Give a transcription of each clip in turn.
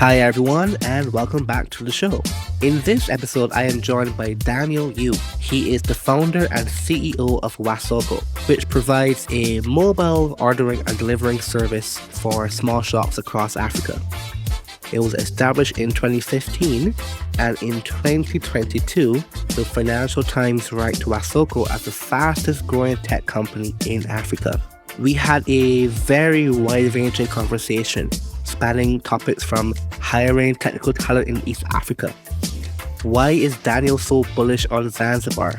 Hi everyone, and welcome back to the show. In this episode, I am joined by Daniel Yu. He is the founder and CEO of Wasoko, which provides a mobile ordering and delivering service for small shops across Africa. It was established in 2015, and in 2022, the Financial Times ranked Wasoko as the fastest growing tech company in Africa. We had a very wide-ranging conversation spanning topics from hiring technical talent in East Africa. Why is Daniel so bullish on Zanzibar?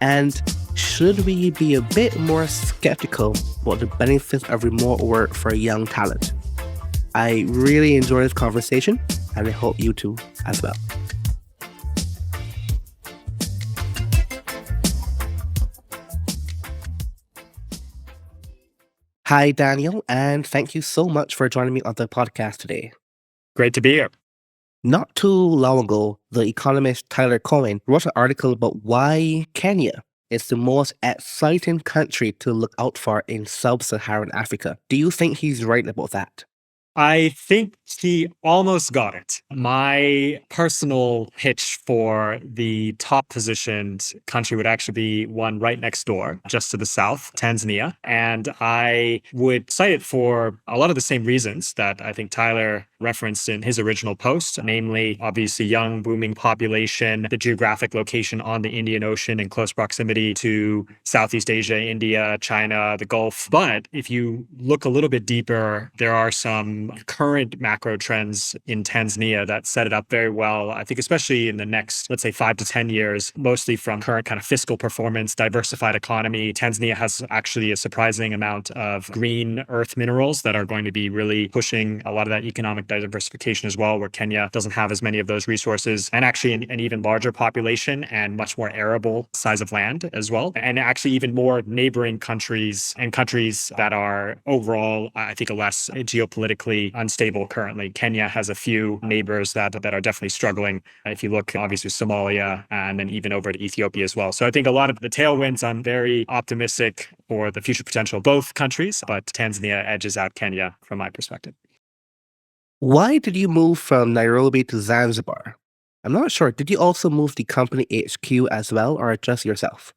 And should we be a bit more skeptical about the benefits of remote work for young talent? I really enjoyed this conversation, and I hope you too as well. Hi, Daniel, and thank you so much for joining me on the podcast today. Great to be here. Not too long ago, the economist Tyler Cohen wrote an article about why Kenya is the most exciting country to look out for in sub-Saharan Africa. Do you think he's right about that? I think he almost got it. My personal pitch for the top positioned country would actually be one right next door, just to the south, Tanzania. And I would cite it for a lot of the same reasons that I think Tyler referenced in his original post, namely, obviously, young, booming population, the geographic location on the Indian Ocean in close proximity to Southeast Asia, India, China, the Gulf. But if you look a little bit deeper, there are some current macro trends in Tanzania that set it up very well, I think, especially in the next, let's say, 5 to 10 years, mostly from current kind of fiscal performance, diversified economy. Tanzania has actually a surprising amount of green earth minerals that are going to be really pushing a lot of that economic diversification as well, where Kenya doesn't have as many of those resources, and actually an even larger population and much more arable size of land as well, and actually even more neighboring countries and countries that are overall, I think, less geopolitically unstable currently. Kenya has a few neighbors that are definitely struggling. If you look, obviously, Somalia and then even over to Ethiopia as well. So I think a lot of the tailwinds, I'm very optimistic for the future potential of both countries, but Tanzania edges out Kenya from my perspective. Why did you move from Nairobi to Zanzibar? I'm not sure. Did you also move the company HQ as well, or just yourself?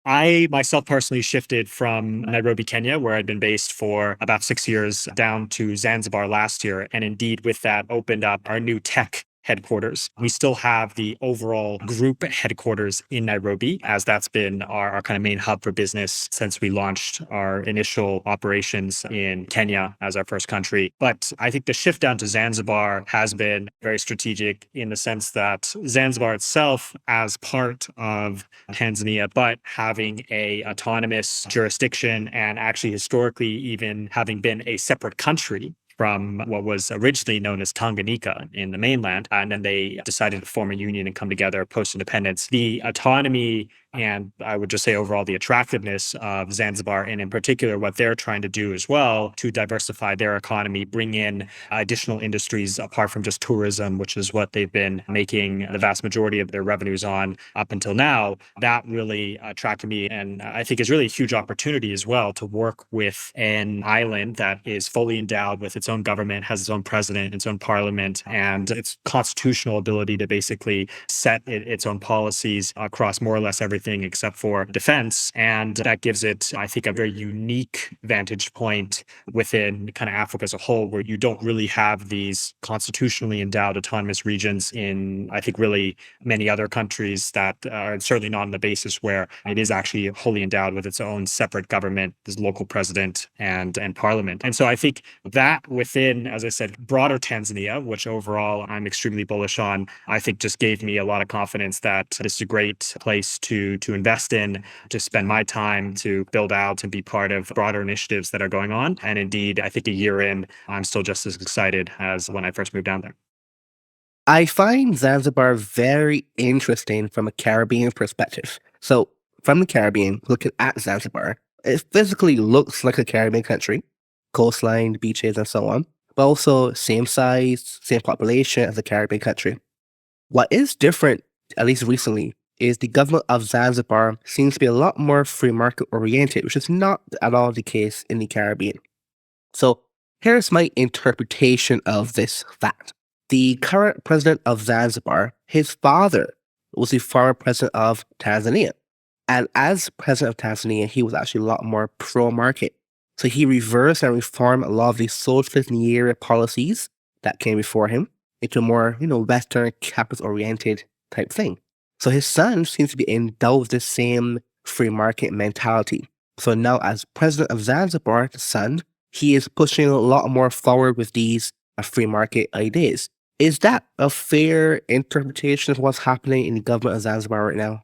I myself personally shifted from Nairobi, Kenya, where I'd been based for about 6 years, down to Zanzibar last year. And indeed, with that, opened up our new tech headquarters. We still have the overall group headquarters in Nairobi, as that's been our kind of main hub for business since we launched our initial operations in Kenya as our first country. But I think the shift down to Zanzibar has been very strategic in the sense that Zanzibar itself, as part of Tanzania, but having a autonomous jurisdiction and actually historically even having been a separate country from what was originally known as Tanganyika in the mainland. And then they decided to form a union and come together post-independence. The autonomy and I would just say overall the attractiveness of Zanzibar, and in particular what they're trying to do as well to diversify their economy, bring in additional industries apart from just tourism, which is what they've been making the vast majority of their revenues on up until now. That really attracted me, and I think is really a huge opportunity as well to work with an island that is fully endowed with its own government, has its own president, its own parliament, and its constitutional ability to basically set its own policies across more or less everything except for defense. And that gives it, I think, a very unique vantage point within kind of Africa as a whole, where you don't really have these constitutionally endowed autonomous regions in, I think, really many other countries that are certainly not on the basis where it is actually wholly endowed with its own separate government, this local president and parliament. And so I think that within, as I said, broader Tanzania, which overall I'm extremely bullish on, I think just gave me a lot of confidence that this is a great place to invest in, to spend my time, to build out and be part of broader initiatives that are going on. And indeed, I think a year in, I'm still just as excited as when I first moved down there. I find Zanzibar very interesting from a Caribbean perspective. So, from the Caribbean, looking at Zanzibar, it physically looks like a Caribbean country, coastline, beaches, and so on, but also same size, same population as a Caribbean country. What is different, at least recently, is the government of Zanzibar seems to be a lot more free market oriented, which is not at all the case in the Caribbean. So here's my interpretation of this fact. the current president of Zanzibar, his father was the former president of Tanzania. And as president of Tanzania, he was actually a lot more pro-market. So he reversed and reformed a lot of the socialist Nyerere policies that came before him into a more, Western capitalist-oriented type thing. So his son seems to be endowed with the same free market mentality. So now as president of Zanzibar, the son, he is pushing a lot more forward with these free market ideas. Is that a fair interpretation of what's happening in the government of Zanzibar right now?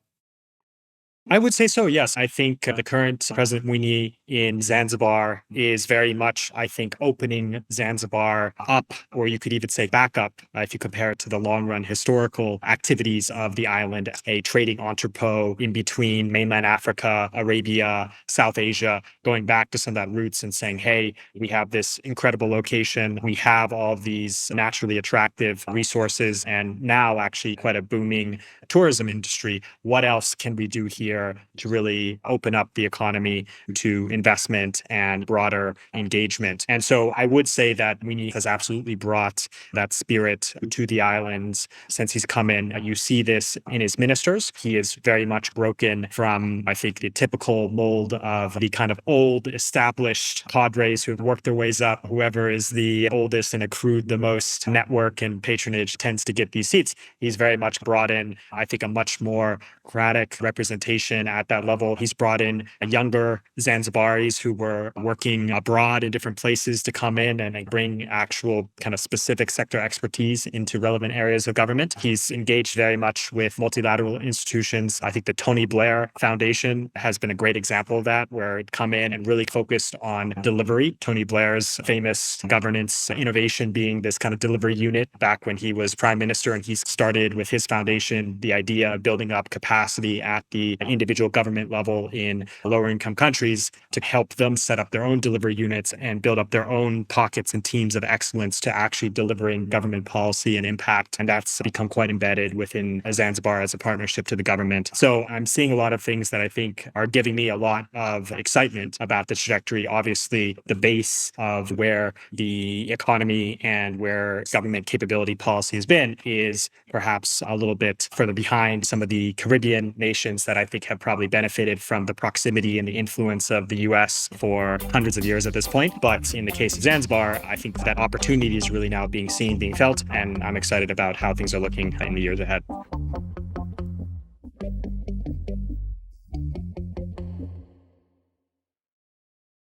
I would say so, yes. I think the current President Mwinyi in Zanzibar is very much, I think, opening Zanzibar up, or you could even say back up, if you compare it to the long run historical activities of the island, a trading entrepot in between mainland Africa, Arabia, South Asia, going back to some of that roots and saying, hey, we have this incredible location. We have all these naturally attractive resources and now actually quite a booming tourism industry. What else can we do here to really open up the economy to investment and broader engagement? And so I would say that Winnie has absolutely brought that spirit to the islands since he's come in. You see this in his ministers. He is very much broken from, I think, the typical mold of the kind of old established cadres who have worked their ways up. Whoever is the oldest and accrued the most network and patronage tends to get these seats. He's very much brought in, I think, a much more democratic representation at that level. He's brought in younger Zanzibaris who were working abroad in different places to come in and bring actual kind of specific sector expertise into relevant areas of government. He's engaged very much with multilateral institutions. I think the Tony Blair Foundation has been a great example of that, where it come in and really focused on delivery. Tony Blair's famous governance innovation being this kind of delivery unit back when he was prime minister, and he started with his foundation the idea of building up capacity at the individual government level in lower income countries to help them set up their own delivery units and build up their own pockets and teams of excellence to actually delivering government policy and impact. And that's become quite embedded within Zanzibar as a partnership to the government. So I'm seeing a lot of things that I think are giving me a lot of excitement about the trajectory. Obviously, the base of where the economy and where government capability policy has been is perhaps a little bit further behind some of the Caribbean nations that I think have probably benefited from the proximity and the influence of the US for hundreds of years at this point. But in the case of Zanzibar, I think that opportunity is really now being seen, being felt, and I'm excited about how things are looking in the years ahead.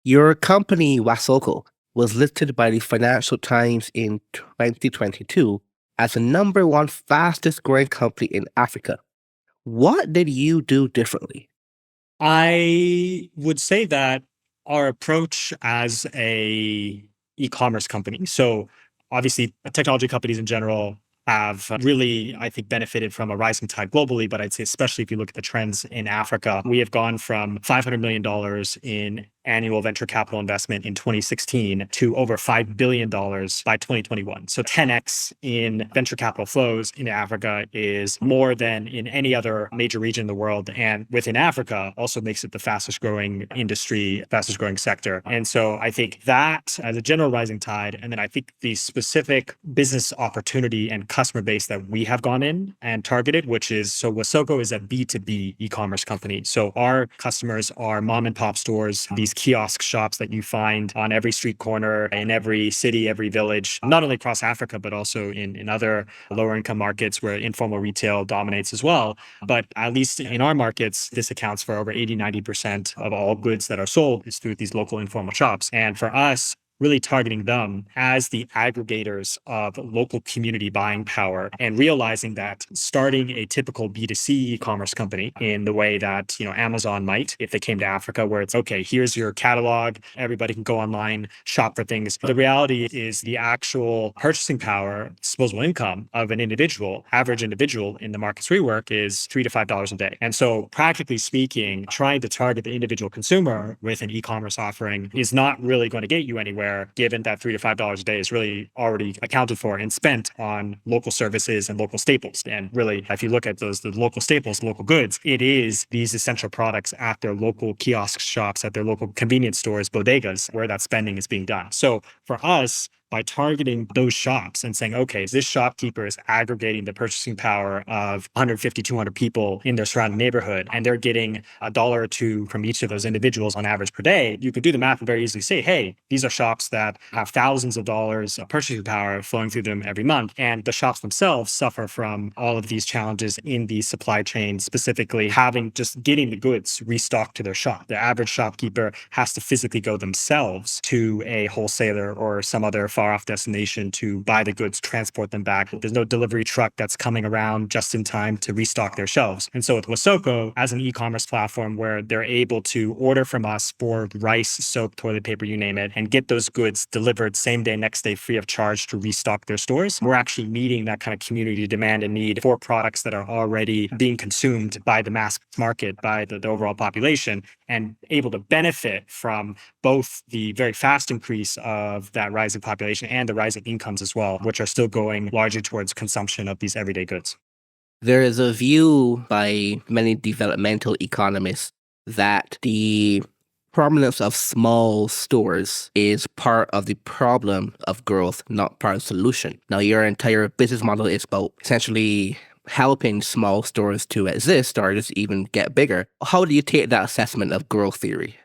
Your company, Wasoko, was listed by the Financial Times in 2022 as the number one fastest growing company in Africa. What did you do differently? I would say that our approach as a e-commerce company, so obviously technology companies in general have really, I think, benefited from a rising tide globally, but I'd say especially if you look at the trends in Africa, we have gone from $500 million in annual venture capital investment in 2016 to over $5 billion by 2021. So 10x in venture capital flows in Africa is more than in any other major region in the world. And within Africa also makes it the fastest growing industry, fastest growing sector. And so I think that as a general rising tide, and then I think the specific business opportunity and customer base that we have gone in and targeted, which is, so Wasoko is a B2B e-commerce company. So our customers are mom and pop stores, these kiosk shops that you find on every street corner in every city, every village, not only across Africa, but also in other lower income markets where informal retail dominates as well. But at least in our markets, this accounts for over 80-90% of all goods that are sold is through these local informal shops. And for us, really targeting them as the aggregators of local community buying power and realizing that starting a typical B2C e-commerce company in the way that, Amazon might, if they came to Africa, where it's, okay, here's your catalog, everybody can go online, shop for things. The reality is the actual purchasing power, disposable income of an individual, average individual in the markets we work is $3 to $5 a day. And so practically speaking, trying to target the individual consumer with an e-commerce offering is not really going to get you anywhere, given that $3 to $5 a day is really already accounted for and spent on local services and local staples. And really, if you look at the local staples, local goods, it is these essential products at their local kiosk shops, at their local convenience stores, bodegas, where that spending is being done. So for us, by targeting those shops and saying, okay, this shopkeeper is aggregating the purchasing power of 150, 200 people in their surrounding neighborhood, and they're getting $1 or $2 from each of those individuals on average per day, you could do the math and very easily say, hey, these are shops that have thousands of dollars of purchasing power flowing through them every month. And the shops themselves suffer from all of these challenges in the supply chain, specifically having just getting the goods restocked to their shop. The average shopkeeper has to physically go themselves to a wholesaler or some other far off destination to buy the goods, transport them back. There's no delivery truck that's coming around just in time to restock their shelves. And so with Wasoko, as an e-commerce platform where they're able to order from us for rice, soap, toilet paper, you name it, and get those goods delivered same day, next day, free of charge to restock their stores, we're actually meeting that kind of community demand and need for products that are already being consumed by the mass market, by the overall population, and able to benefit from both the very fast increase of that rising population and the rising incomes as well, which are still going largely towards consumption of these everyday goods. There is a view by many developmental economists that the prominence of small stores is part of the problem of growth, not part of the solution. Now, your entire business model is about essentially helping small stores to exist or just even get bigger. How do you take that assessment of growth theory?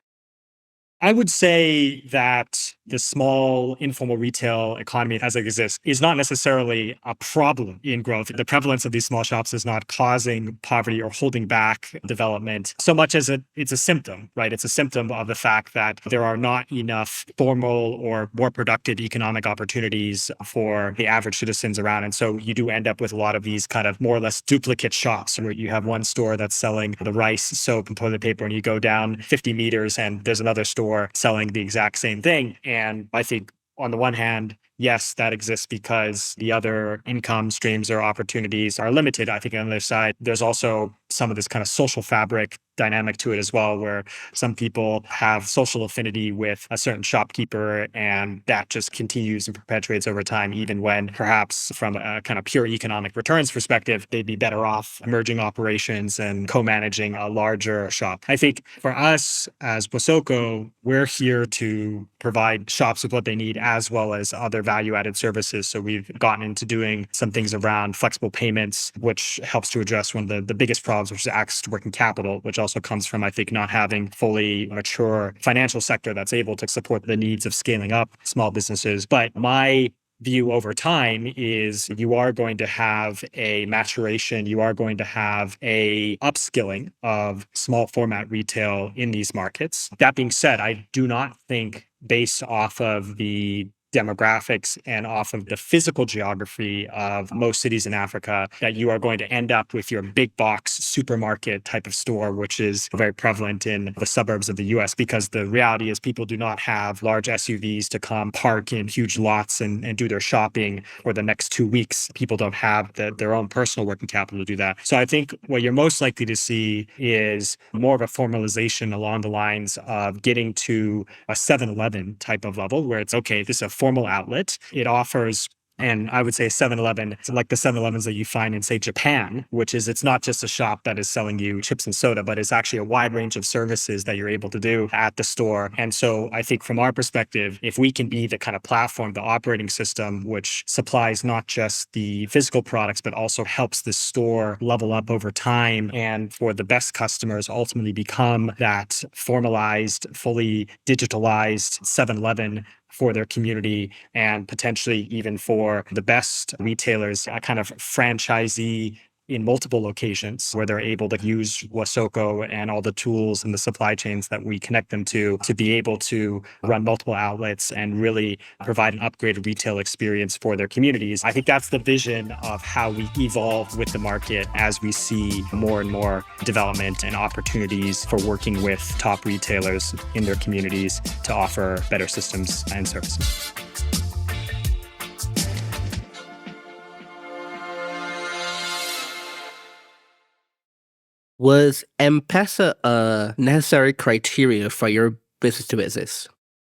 I would say that the small informal retail economy as it exists is not necessarily a problem in growth. The prevalence of these small shops is not causing poverty or holding back development so much as it's a symptom, right? It's a symptom of the fact that there are not enough formal or more productive economic opportunities for the average citizens around. And so you do end up with a lot of these kind of more or less duplicate shops where you have one store that's selling the rice, soap, and toilet paper, and you go down 50 meters and there's another store selling the exact same thing. And I think on the one hand, yes, that exists because the other income streams or opportunities are limited. I think on the other side, there's also some of this kind of social fabric dynamic to it as well, where some people have social affinity with a certain shopkeeper, and that just continues and perpetuates over time, even when perhaps from a kind of pure economic returns perspective, they'd be better off merging operations and co-managing a larger shop. I think for us as Wasoko, we're here to provide shops with what they need as well as other value-added services. So we've gotten into doing some things around flexible payments, which helps to address one of the biggest problems, which is access to working capital, which also comes from, I think, not having fully mature financial sector that's able to support the needs of scaling up small businesses. But my view over time is you are going to have a maturation, you are going to have a upskilling of small format retail in these markets. That being said, I do not think based off of the demographics and off of the physical geography of most cities in Africa, that you are going to end up with your big box supermarket type of store, which is very prevalent in the suburbs of the US, because the reality is people do not have large SUVs to come park in huge lots and do their shopping for the next 2 weeks. People don't have their own personal working capital to do that. So I think what you're most likely to see is more of a formalization along the lines of getting to a 7-Eleven type of level where it's okay, this is a formal outlet. It offers, and I would say 7-Eleven, it's like the 7-Elevens that you find in, say, Japan, which is it's not just a shop that is selling you chips and soda, but it's actually a wide range of services that you're able to do at the store. And so I think from our perspective, if we can be the kind of platform, the operating system, which supplies not just the physical products, but also helps the store level up over time and for the best customers ultimately become that formalized, fully digitalized 7-Eleven for their community and potentially even for the best retailers, a kind of franchisee in multiple locations where they're able to use Wasoko and all the tools and the supply chains that we connect them to be able to run multiple outlets and really provide an upgraded retail experience for their communities. I think that's the vision of how we evolve with the market as we see more and more development and opportunities for working with top retailers in their communities to offer better systems and services. Was M-Pesa a necessary criteria for your business to exist?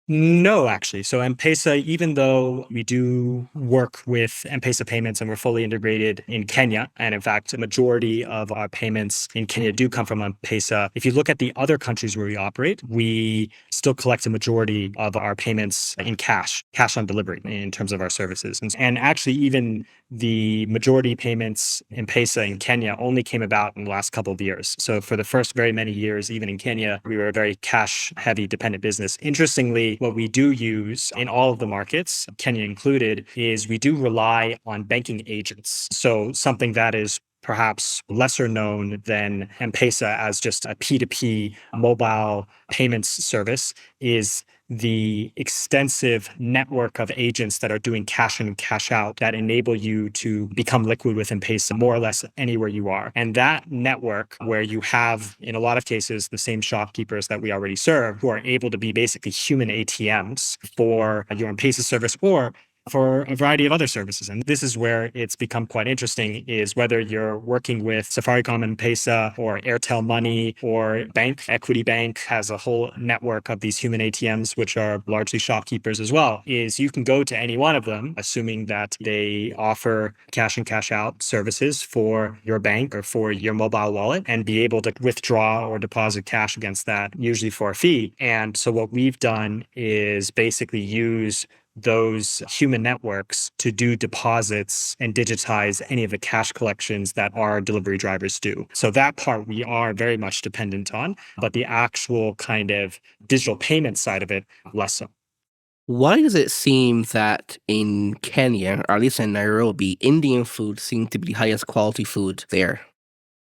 No, actually. So M-Pesa, even though we do work with M-Pesa payments and we're fully integrated in Kenya, and in fact, a majority of our payments in Kenya do come from M-Pesa. If you look at the other countries where we operate, we still collect a majority of our payments in cash on delivery in terms of our services. And actually, even the majority payments in M-Pesa in Kenya only came about in the last couple of years. So for the first very many years, even in Kenya, we were a very cash heavy dependent business. Interestingly, what we do use in all of the markets, Kenya included, is we do rely on banking agents. So something that is perhaps lesser known than M-Pesa as just a P2P mobile payments service is the extensive network of agents that are doing cash in and cash out that enable you to become liquid with M-Pesa more or less anywhere you are. And that network where you have, in a lot of cases, the same shopkeepers that we already serve who are able to be basically human ATMs for your M-Pesa service or for a variety of other services. And this is where it's become quite interesting is whether you're working with Safaricom and M-Pesa or Airtel Money or bank, Equity Bank has a whole network of these human ATMs, which are largely shopkeepers as well, is you can go to any one of them, assuming that they offer cash and cash out services for your bank or for your mobile wallet and be able to withdraw or deposit cash against that, usually for a fee. And so what we've done is basically use those human networks to do deposits and digitize any of the cash collections that our delivery drivers do. So that part we are very much dependent on, but the actual kind of digital payment side of it, less so. Why does it seem that in Kenya, or at least in Nairobi, Indian food seems to be the highest quality food there?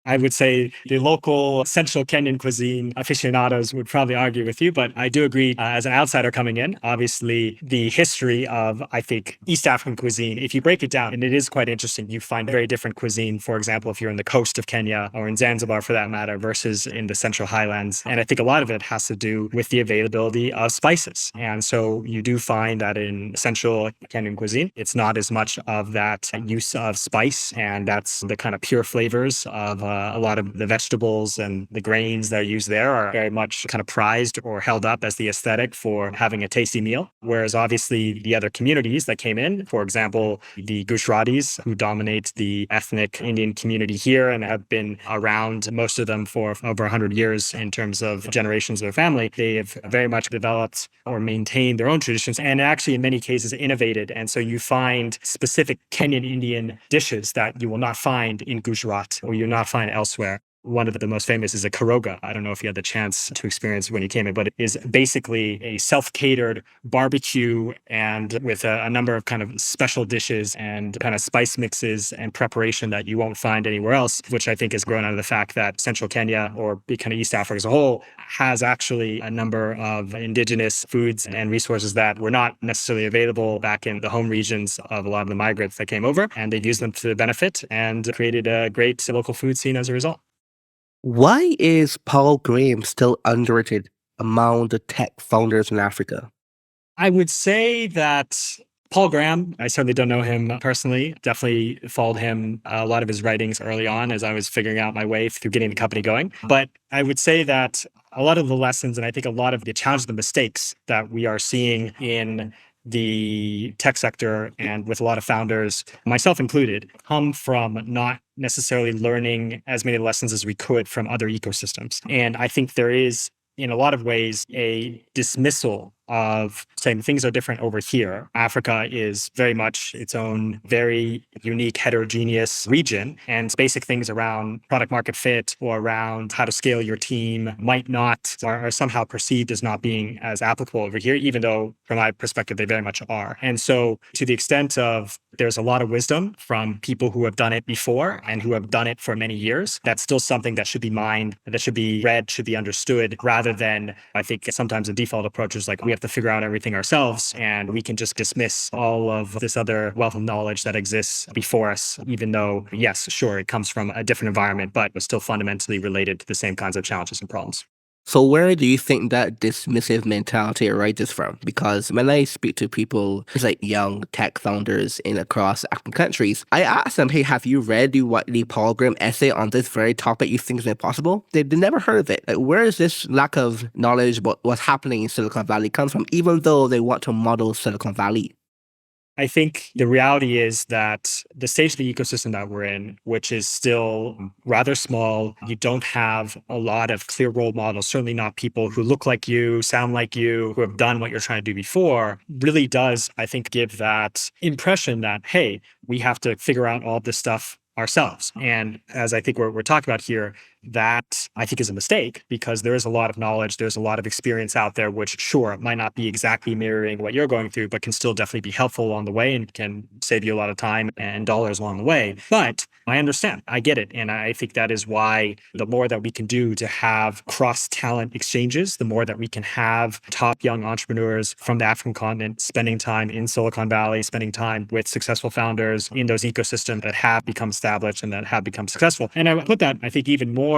I would say the local central Kenyan cuisine aficionados would probably argue with you, but I do agree as an outsider coming in, obviously the history of, I think, East African cuisine, if you break it down, and it is quite interesting, you find very different cuisine. For example, if you're in the coast of Kenya or in Zanzibar for that matter, versus in the central highlands. And I think a lot of it has to do with the availability of spices. And so you do find that in central Kenyan cuisine, it's not as much of that use of spice, and that's the kind of pure flavors of a lot of the vegetables and the grains that are used there are very much kind of prized or held up as the aesthetic for having a tasty meal. Whereas obviously the other communities that came in, for example, the Gujaratis who dominate the ethnic Indian community here and have been around, most of them for over 100 years in terms of generations of their family, they have very much developed or maintained their own traditions and actually in many cases innovated. And so you find specific Kenyan Indian dishes that you will not find in Gujarat or you'll not find elsewhere. One of the most famous is a karoga. I don't know if you had the chance to experience when you came in, but it is basically a self-catered barbecue and with a number of kind of special dishes and kind of spice mixes and preparation that you won't find anywhere else, which I think has grown out of the fact that central Kenya or kind of East Africa as a whole has actually a number of indigenous foods and resources that were not necessarily available back in the home regions of a lot of the migrants that came over. And they've used them to benefit and created a great local food scene as a result. Why is Paul Graham still underrated among the tech founders in Africa? I would say that Paul Graham, I certainly don't know him personally, definitely followed him a lot of his writings early on as I was figuring out my way through getting the company going. But I would say that a lot of the lessons and I think a lot of the challenges, the mistakes that we are seeing in the tech sector and with a lot of founders, myself included, come from not necessarily learning as many lessons as we could from other ecosystems. And I think there is, in a lot of ways, a dismissal of saying things are different over here. Africa is very much its own very unique, heterogeneous region. And basic things around product market fit or around how to scale your team might not, or are somehow perceived as not being as applicable over here, even though from my perspective, they very much are. And so to the extent of there's a lot of wisdom from people who have done it before and who have done it for many years, that's still something that should be mined, that should be read, should be understood, rather than, I think sometimes the default approach is like, we have to figure out everything ourselves and we can just dismiss all of this other wealth of knowledge that exists before us, even though, yes, sure, it comes from a different environment, but was still fundamentally related to the same kinds of challenges and problems. So where do you think that dismissive mentality arises from? Because when I speak to people, it's like young tech founders in across African countries, I ask them, hey, have you read the Whiteley Paul Graham essay on this very topic you think is impossible? They never heard of it. Like, where is this lack of knowledge about what's happening in Silicon Valley come from, even though they want to model Silicon Valley? I think the reality is that the stage of the ecosystem that we're in, which is still rather small, you don't have a lot of clear role models, certainly not people who look like you, sound like you, who have done what you're trying to do before, really does, I think, give that impression that, hey, we have to figure out all this stuff ourselves. And as I think we're talking about here, that I think is a mistake because there is a lot of knowledge, there's a lot of experience out there, which sure might not be exactly mirroring what you're going through, but can still definitely be helpful along the way and can save you a lot of time and dollars along the way. But I understand, I get it. And I think that is why the more that we can do to have cross talent exchanges, the more that we can have top young entrepreneurs from the African continent spending time in Silicon Valley, spending time with successful founders in those ecosystems that have become established and that have become successful. And I would put that, I think, even more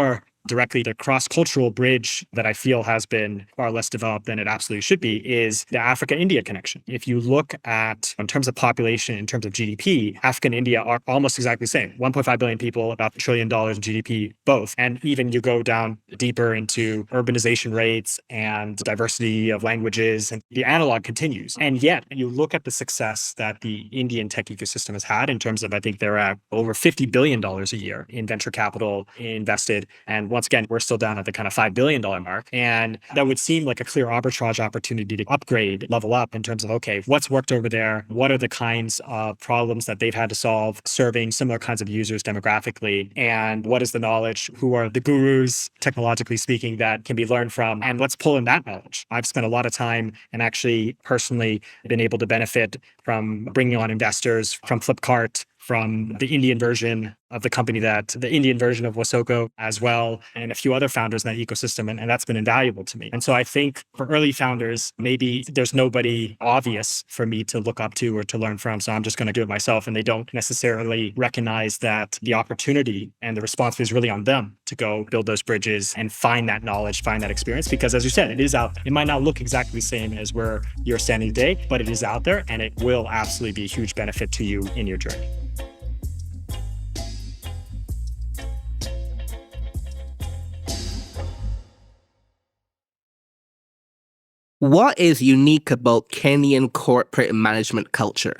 directly the cross-cultural bridge that I feel has been far less developed than it absolutely should be is the Africa-India connection. If you look at, in terms of population, in terms of GDP, Africa and India are almost exactly the same. 1.5 billion people, about $1 trillion in GDP, both. And even you go down deeper into urbanization rates and diversity of languages, and the analog continues. And yet, you look at the success that the Indian tech ecosystem has had in terms of, I think they're at over $50 billion a year in venture capital invested. And once again, we're still down at the kind of $5 billion mark. And that would seem like a clear arbitrage opportunity to upgrade, level up in terms of, okay, what's worked over there? What are the kinds of problems that they've had to solve serving similar kinds of users demographically? And what is the knowledge? Who are the gurus, technologically speaking, that can be learned from? And let's pull in that knowledge. I've spent a lot of time and actually personally been able to benefit from bringing on investors from Flipkart, from the Indian version of the company the Indian version of Wasoko as well, and a few other founders in that ecosystem. And that's been invaluable to me. And so I think for early founders, maybe there's nobody obvious for me to look up to or to learn from. So I'm just going to do it myself. And they don't necessarily recognize that the opportunity and the responsibility is really on them to go build those bridges and find that knowledge, find that experience. Because as you said, it is out. It might not look exactly the same as where you're standing today, but it is out there and it will absolutely be a huge benefit to you in your journey. What is unique about Kenyan corporate management culture?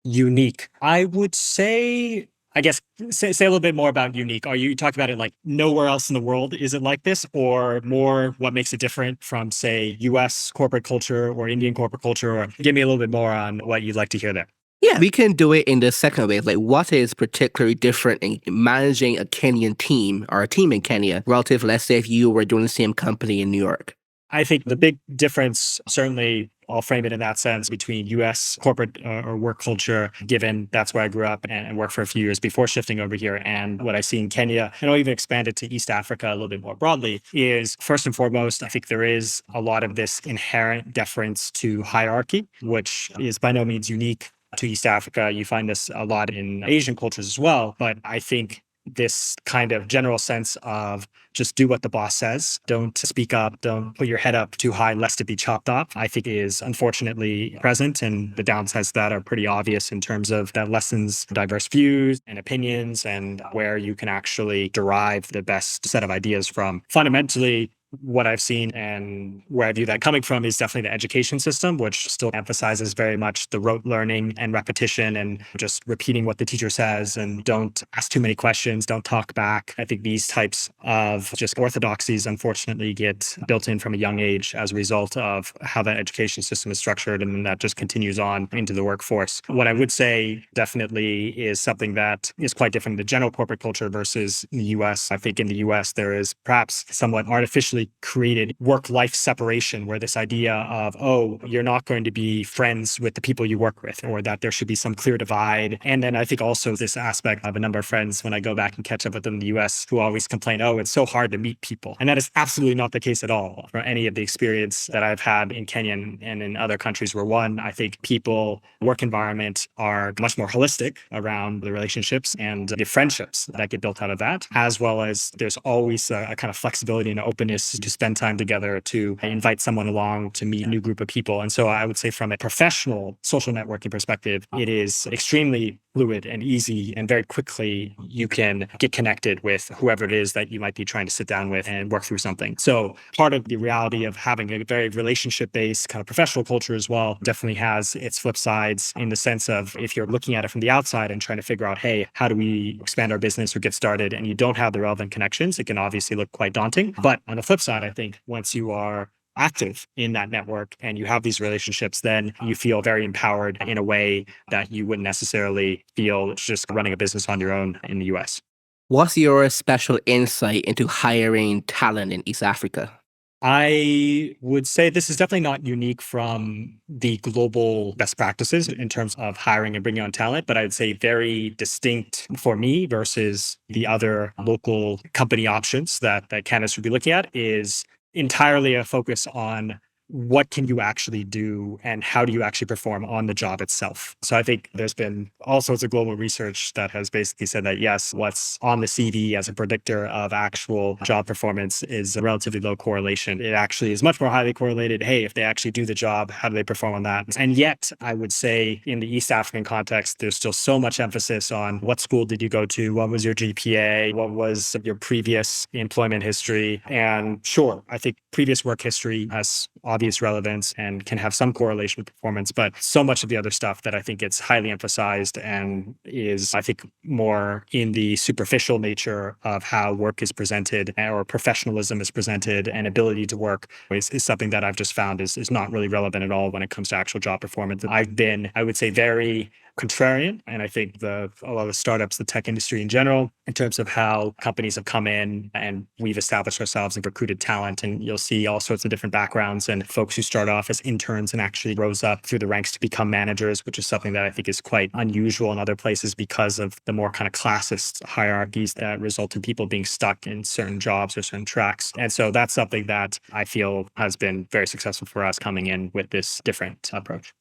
Unique. I would say, I guess, say a little bit more about unique. Are you talking about it like nowhere else in the world is it like this, or more what makes it different from, say, US corporate culture or Indian corporate culture? Or give me a little bit more on what you'd like to hear there. Yeah, we can do it in the second way. Like, what is particularly different in managing a Kenyan team or a team in Kenya relative, let's say, if you were doing the same company in New York? I think the big difference, certainly I'll frame it in that sense, between US corporate or work culture, given that's where I grew up and worked for a few years before shifting over here, and what I see in Kenya, and I'll even expand it to East Africa a little bit more broadly, is first and foremost, I think there is a lot of this inherent deference to hierarchy, which is by no means unique to East Africa. You find this a lot in Asian cultures as well, but I think this kind of general sense of just do what the boss says. Don't speak up. Don't put your head up too high lest it be chopped off, I think is unfortunately present. And the downsides of that are pretty obvious in terms of that lessens diverse views and opinions and where you can actually derive the best set of ideas from. Fundamentally, what I've seen and where I view that coming from is definitely the education system, which still emphasizes very much the rote learning and repetition and just repeating what the teacher says and don't ask too many questions, don't talk back. I think these types of just orthodoxies, unfortunately, get built in from a young age as a result of how that education system is structured, and that just continues on into the workforce. What I would say definitely is something that is quite different in the general corporate culture versus the US. I think in the US, there is perhaps somewhat artificially created work-life separation where this idea of, oh, you're not going to be friends with the people you work with, or that there should be some clear divide. And then I think also this aspect of a number of friends when I go back and catch up with them in the US who always complain, oh, it's so hard to meet people. And that is absolutely not the case at all for any of the experience that I've had in Kenya and in other countries where, one, I think people, work environment are much more holistic around the relationships and the friendships that get built out of that, as well as there's always a kind of flexibility and openness to spend time together, to invite someone along, to meet a new group of people. And so I would say from a professional social networking perspective, it is extremely fluid and easy, and very quickly you can get connected with whoever it is that you might be trying to sit down with and work through something. So part of the reality of having a very relationship-based kind of professional culture as well definitely has its flip sides, in the sense of if you're looking at it from the outside and trying to figure out, hey, how do we expand our business or get started, and you don't have the relevant connections, it can obviously look quite daunting. But on the flip side, I think once you are active in that network and you have these relationships, then you feel very empowered in a way that you wouldn't necessarily feel just running a business on your own in the US. What's your special insight into hiring talent in East Africa? I would say this is definitely not unique from the global best practices in terms of hiring and bringing on talent, but I would say very distinct for me versus the other local company options that candidates would be looking at, is entirely a focus on what can you actually do and how do you actually perform on the job itself. So I think there's been all sorts of global research that has basically said that, yes, what's on the CV as a predictor of actual job performance is a relatively low correlation. It actually is much more highly correlated. Hey, if they actually do the job, how do they perform on that? And yet I would say in the East African context, there's still so much emphasis on what school did you go to? What was your GPA? What was your previous employment history? And sure, I think previous work history has obvious relevance and can have some correlation with performance, but so much of the other stuff that I think it's highly emphasized and is, I think, more in the superficial nature of how work is presented or professionalism is presented and ability to work is something that I've just found is not really relevant at all when it comes to actual job performance. I've been, I would say, very contrarian. And I think a lot of the startups, the tech industry in general, in terms of how companies have come in and we've established ourselves and recruited talent. And you'll see all sorts of different backgrounds and folks who start off as interns and actually rose up through the ranks to become managers, which is something that I think is quite unusual in other places because of the more kind of classist hierarchies that result in people being stuck in certain jobs or certain tracks. And so that's something that I feel has been very successful for us coming in with this different approach.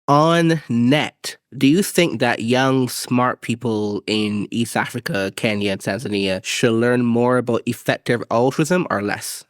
On net, do you think that young, smart people in East Africa, Kenya, and Tanzania should learn more about effective altruism or less?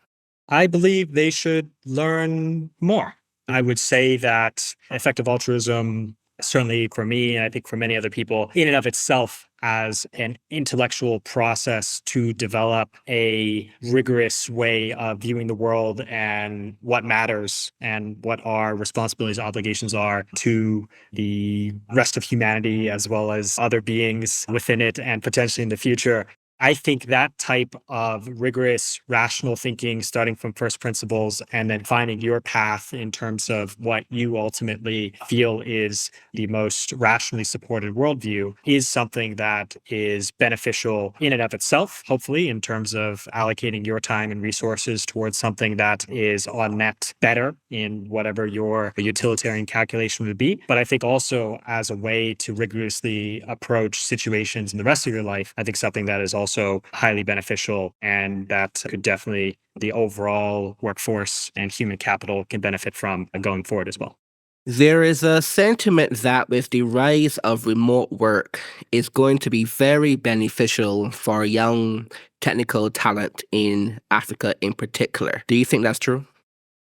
I believe they should learn more. I would say that effective altruism, certainly for me, and I think for many other people, in and of itself, as an intellectual process to develop a rigorous way of viewing the world and what matters and what our responsibilities and obligations are to the rest of humanity, as well as other beings within it and potentially in the future. I think that type of rigorous, rational thinking, starting from first principles and then finding your path in terms of what you ultimately feel is the most rationally supported worldview, is something that is beneficial in and of itself, hopefully, in terms of allocating your time and resources towards something that is on net better in whatever your utilitarian calculation would be. But I think also as a way to rigorously approach situations in the rest of your life, I think something that is also highly beneficial and that could definitely the overall workforce and human capital can benefit from going forward as well. There is a sentiment that with the rise of remote work, it's going to be very beneficial for young technical talent in Africa in particular. Do you think that's true?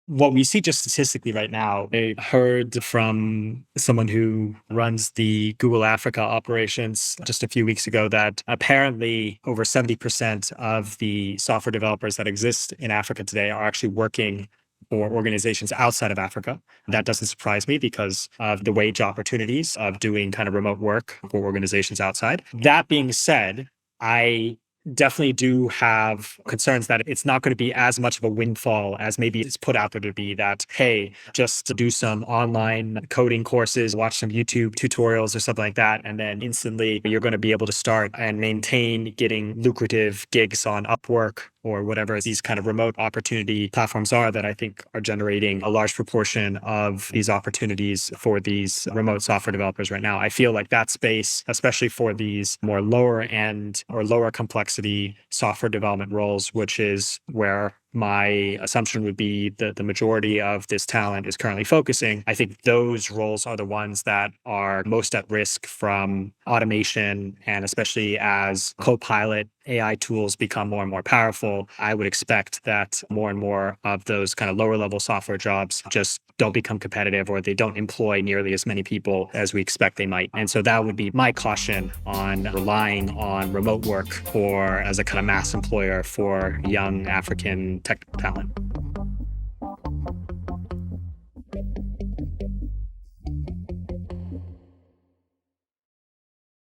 What we see just statistically right now, I heard from someone who runs the Google Africa operations just a few weeks ago that apparently over 70% of the software developers that exist in Africa today are actually working for organizations outside of Africa. That doesn't surprise me because of the wage opportunities of doing kind of remote work for organizations outside. That being said, I definitely do have concerns that it's not going to be as much of a windfall as maybe it's put out there to be, that, hey, just to do some online coding courses, watch some YouTube tutorials or something like that, and then instantly you're going to be able to start and maintain getting lucrative gigs on Upwork or whatever these kind of remote opportunity platforms are that I think are generating a large proportion of these opportunities for these remote software developers right now. I feel like that space, especially for these more lower end or lower complexity software development roles, which is where my assumption would be that the majority of this talent is currently focusing, I think those roles are the ones that are most at risk from automation. And especially as co-pilot AI tools become more and more powerful, I would expect that more and more of those kind of lower level software jobs just don't become competitive, or they don't employ nearly as many people as we expect they might. And so that would be my caution on relying on remote work or as a kind of mass employer for young African technical talent.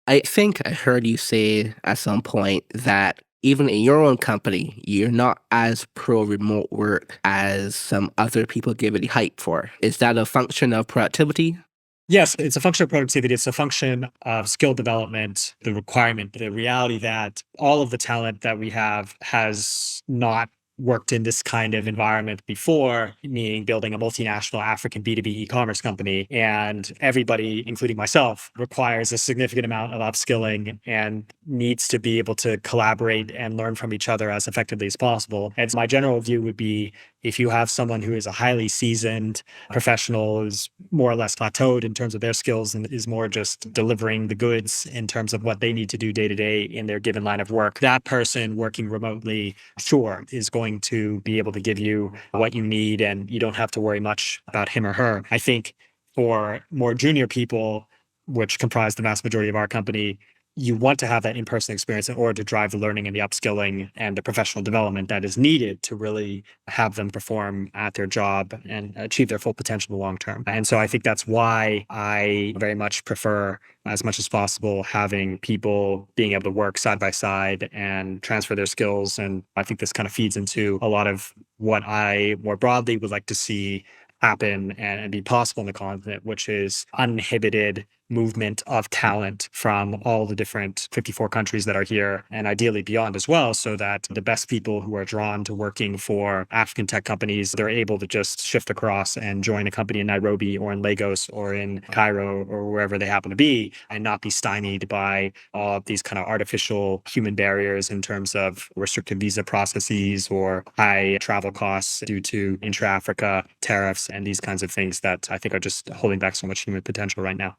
I think I heard you say at some point that even in your own company, you're not as pro remote work as some other people give it hype for. Is that a function of productivity? Yes, it's a function of productivity. It's a function of skill development, the requirement, the reality that all of the talent that we have has not worked in this kind of environment before, meaning building a multinational African B2B e-commerce company. And everybody, including myself, requires a significant amount of upskilling and needs to be able to collaborate and learn from each other as effectively as possible. And so my general view would be, if you have someone who is a highly seasoned professional, who's more or less plateaued in terms of their skills and is more just delivering the goods in terms of what they need to do day to day in their given line of work, that person working remotely, sure, is going to be able to give you what you need, and you don't have to worry much about him or her. I think for more junior people, which comprise the vast majority of our company, you want to have that in-person experience in order to drive the learning and the upskilling and the professional development that is needed to really have them perform at their job and achieve their full potential in the long term. And so I think that's why I very much prefer, as much as possible, having people being able to work side by side and transfer their skills. And I think this kind of feeds into a lot of what I more broadly would like to see happen and be possible in the continent, which is uninhibited movement of talent from all the different 54 countries that are here, and ideally beyond as well, so that the best people who are drawn to working for African tech companies, they're able to just shift across and join a company in Nairobi or in Lagos or in Cairo or wherever they happen to be, and not be stymied by all of these kind of artificial human barriers in terms of restricted visa processes or high travel costs due to intra-Africa tariffs and these kinds of things that I think are just holding back so much human potential right now.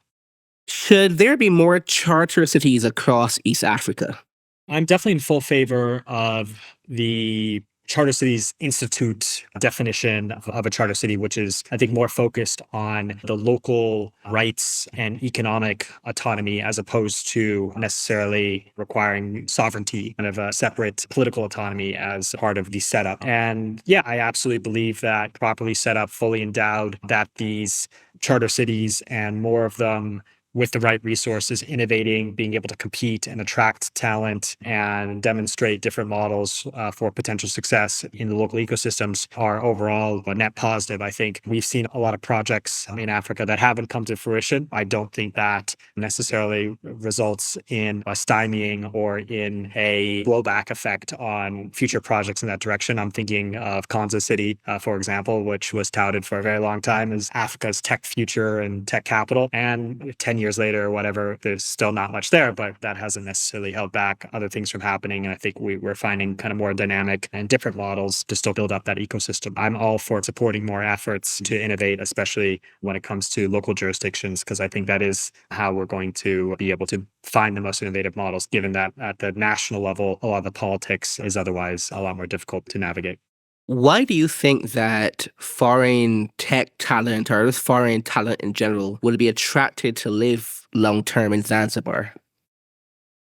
Should there be more charter cities across East Africa? I'm definitely in full favor of the Charter Cities Institute definition of a charter city, which is, I think, more focused on the local rights and economic autonomy as opposed to necessarily requiring sovereignty, kind of a separate political autonomy as part of the setup. And yeah, I absolutely believe that properly set up, fully endowed, that these charter cities and more of them with the right resources, innovating, being able to compete and attract talent and demonstrate different models for potential success in the local ecosystems are overall a net positive. I think we've seen a lot of projects in Africa that haven't come to fruition. I don't think that necessarily results in a stymieing or in a blowback effect on future projects in that direction. I'm thinking of Kansas City, for example, which was touted for a very long time as Africa's tech future and tech capital. And 10 years later or whatever, there's still not much there, but that hasn't necessarily held back other things from happening. And I think we're finding kind of more dynamic and different models to still build up that ecosystem. I'm all for supporting more efforts to innovate, especially when it comes to local jurisdictions, because I think that is how we're going to be able to find the most innovative models, given that at the national level, a lot of the politics is otherwise a lot more difficult to navigate. Why do you think that foreign tech talent or just foreign talent in general would be attracted to live long term in Zanzibar?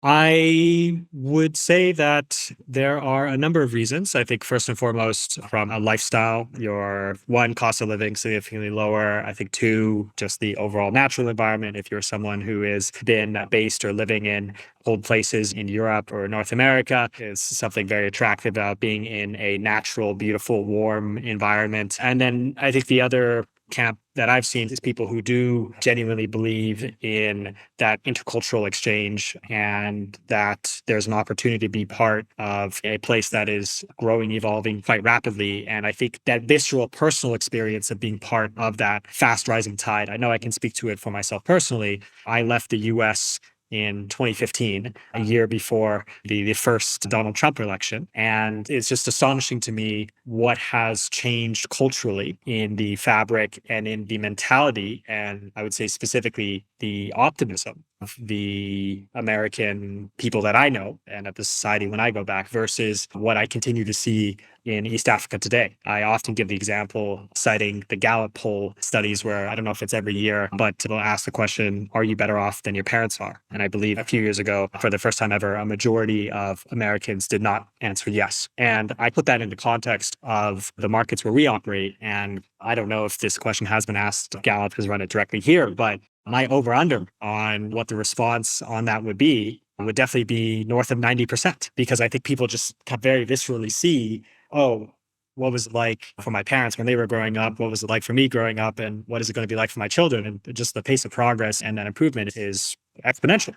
I would say that there are a number of reasons. I think first and foremost, from a lifestyle, your one, cost of living significantly lower. I think two, just the overall natural environment. If you're someone who has been based or living in old places in Europe or North America, is something very attractive about being in a natural, beautiful, warm environment. And then I think the other camp that I've seen is people who do genuinely believe in that intercultural exchange and that there's an opportunity to be part of a place that is growing, evolving quite rapidly. And I think that visceral personal experience of being part of that fast rising tide, I know I can speak to it for myself personally. I left the US in 2015, a year before the first Donald Trump election. And it's just astonishing to me what has changed culturally in the fabric and in the mentality, and I would say specifically the optimism of the American people that I know and of the society when I go back versus what I continue to see in East Africa today. I often give the example citing the Gallup poll studies where I don't know if it's every year, but they'll ask the question, are you better off than your parents are? And I believe a few years ago, for the first time ever, a majority of Americans did not answer yes. And I put that into context of the markets where we operate. And I don't know if this question has been asked, Gallup has run it directly here, but my over-under on what the response on that would definitely be north of 90%, because I think people just very viscerally see, oh, what was it like for my parents when they were growing up? What was it like for me growing up? And what is it going to be like for my children? And just the pace of progress and that improvement is exponential.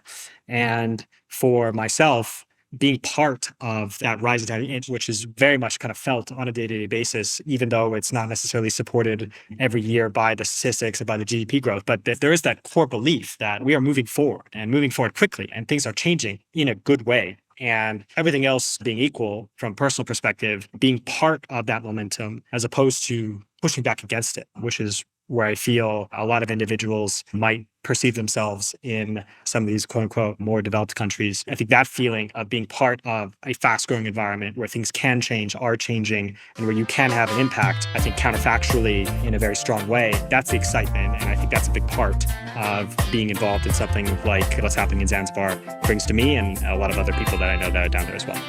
And for myself, being part of that rise of that, which is very much kind of felt on a day-to-day basis, even though it's not necessarily supported every year by the statistics and by the GDP growth. But there is that core belief that we are moving forward and moving forward quickly, and things are changing in a good way. And everything else being equal from a personal perspective, being part of that momentum as opposed to pushing back against it, which is where I feel a lot of individuals might perceive themselves in some of these quote unquote more developed countries. I think that feeling of being part of a fast growing environment where things can change, are changing, and where you can have an impact, I think counterfactually in a very strong way, that's the excitement. And I think that's a big part of being involved in something like what's happening in Zanzibar brings to me and a lot of other people that I know that are down there as well.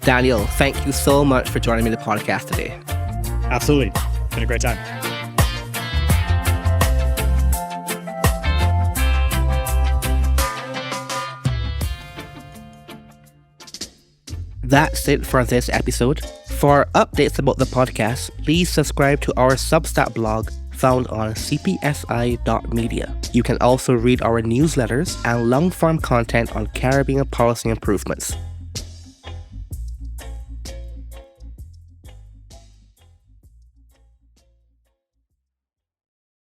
Daniel, thank you so much for joining me on the podcast today. Absolutely. It's been a great time. That's it for this episode. For updates about the podcast, please subscribe to our Substack blog found on cpsi.media. You can also read our newsletters and long-form content on Caribbean policy improvements.